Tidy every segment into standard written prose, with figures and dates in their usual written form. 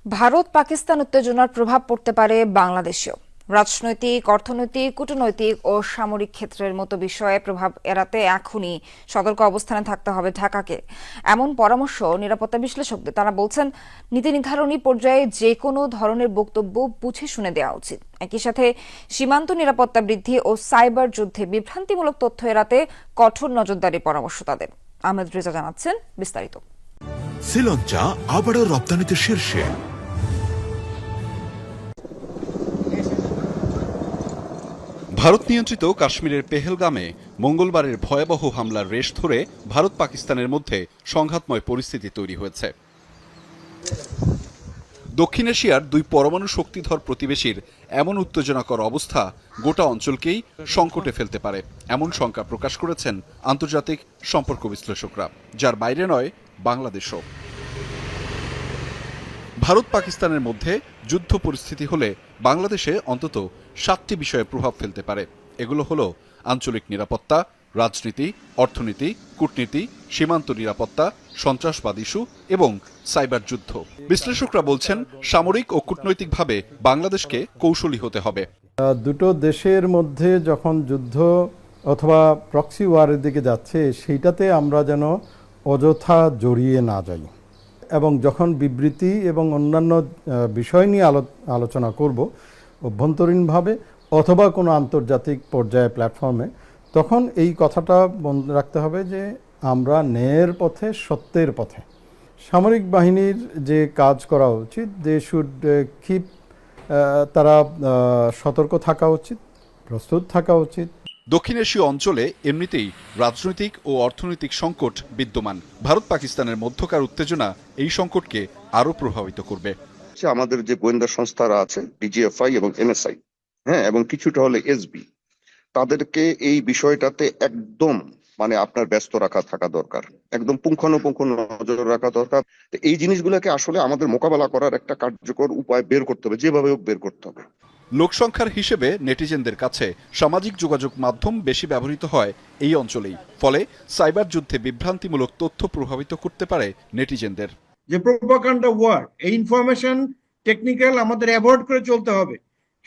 ভারত পাকিস্তান উত্তেজনার প্রভাব পড়তে পারে বাংলাদেশেও। রাজনৈতিক, অর্থনৈতিক, কূটনৈতিক ও সামরিক ক্ষেত্রের মতো বিষয়ে প্রভাব এড়াতে এখনই সতর্ক অবস্থানে থাকতে হবে ঢাকাকে, এমন পরামর্শ নিরাপত্তা বিশ্লেষকদের। তারা বলছেন, নীতি নির্ধারণী পর্যায়ে যে কোনো ধরনের বক্তব্য বুঝে শুনে দেওয়া উচিত। একই সাথে সীমান্ত নিরাপত্তা বৃদ্ধি ও সাইবার যুদ্ধে বিভ্রান্তিমূলক তথ্য এড়াতে কঠোর নজরদারির পরামর্শ তাদের। আহমেদ রেজা জানাচ্ছেন বিস্তারিত। শ্রীলঙ্কা আবারও রপ্তানিতে শীর্ষে। ভারত নিয়ন্ত্রিত কাশ্মীরের পেহেলগামে মঙ্গলবারের ভয়াবহ হামলার রেশ ধরে ভারত পাকিস্তানের মধ্যে সংঘাতময় পরিস্থিতি তৈরি হয়েছে। দক্ষিণ এশিয়ার দুই পরমাণু শক্তিধর প্রতিবেশীর এমন উত্তেজনাকর অবস্থা গোটা অঞ্চলকেই সংকটে ফেলতে পারে, এমন শঙ্কা প্রকাশ করেছেন আন্তর্জাতিক সম্পর্ক বিশ্লেষকরা, যার বাইরে নয় বাংলাদেশও। ভারত পাকিস্তানের মধ্যে যুদ্ধ পরিস্থিতি হলে বাংলাদেশে অন্তত 7টি বিষয়ে প্রভাব ফেলতে পারে। এগুলো হলো আঞ্চলিক নিরাপত্তা, রাজনীতি, অর্থনীতি, কূটনীতি, সীমান্ত নিরাপত্তা, সন্ত্রাসবাদ ইস্যু এবং সাইবার যুদ্ধ। বিশ্লেষকরা বলছেন, সামরিক ও কূটনৈতিকভাবে বাংলাদেশকে কৌশলী হতে হবে। দুটো দেশের মধ্যে যখন যুদ্ধ অথবা প্রক্সি ওয়ারের দিকে যাচ্ছে, সেইটাতে আমরা যেন অযথা জড়িয়ে না যাই, এবং যখন বিবৃতি এবং অন্যান্য বিষয় নিয়ে আলোচনা করব অভ্যন্তরীণভাবে অথবা কোনো আন্তর্জাতিক পর্যায়ে প্ল্যাটফর্মে, তখন এই কথাটা মনে রাখতে হবে যে আমরা ন্যায়ের পথে, সত্যের পথে। সামরিক বাহিনীর যে কাজ করা উচিত, দে শুড কিপ, তারা সতর্ক থাকা উচিত, প্রস্তুত থাকা উচিত। দক্ষিণ এশীয় অঞ্চলে এমনিতেই রাজনৈতিক ও অর্থনৈতিক সংকট বিদ্যমান। ভারত পাকিস্তানের মধ্যকার উত্তেজনা এই সংকটকে আরও প্রভাবিত করবে। আমাদের যে গোয়েন্দা সংস্থারা আছে, ডিজিএফআই এবং এনএসআই, হ্যাঁ, এবং কিছুটা হলে এসবি, তাদেরকে এই বিষয়টাতে একদম আপনার ব্যস্ত থাকা দরকার, একদম পুঙ্খানুপুঙ্খ নজর রাখা দরকার। এই জিনিসগুলোকে আসলে আমাদের মোকাবেলা করার একটা কার্যকর উপায় বের করতে হবে, যেভাবে হোক বের করতে হবে। লোকসংখ্যার হিসেবে নেটিজেনদের কাছে সামাজিক যোগাযোগ মাধ্যম বেশি ব্যবহৃত হয় এই অঞ্চলেই, ফলে সাইবার যুদ্ধে বিভ্রান্তিমূলক তথ্য প্রভাবিত করতে পারে নেটিজেনদের। যে প্রোপাগান্ডা ওয়ার, এই ইনফরমেশন টেকনিক্যাল আমাদের অ্যাভয়েড করে চলতে হবে।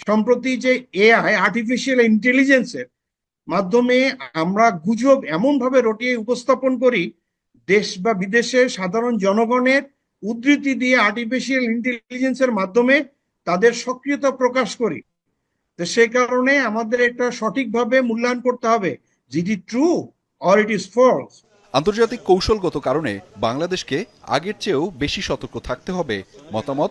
সম্প্রতি যে এআই, আর্টিফিশিয়াল ইন্টেলিজেন্সের মাধ্যমে আমরা গুজব এমন ভাবে রটিয়ে উপস্থাপন করি, দেশ বা বিদেশের সাধারণ জনগণের উদ্ধৃতি দিয়ে আর্টিফিশিয়াল ইন্টেলিজেন্সের মাধ্যমে তাদের সক্রিয়তা প্রকাশ করি। তো সেই কারণে আমাদের এটা সঠিকভাবে মূল্যায়ন করতে হবে, it is true or it is false. আন্তর্জাতিক কৌশলগত কারণে বাংলাদেশকে আগের চেয়েও বেশি সতর্ক থাকতে হবে মতামত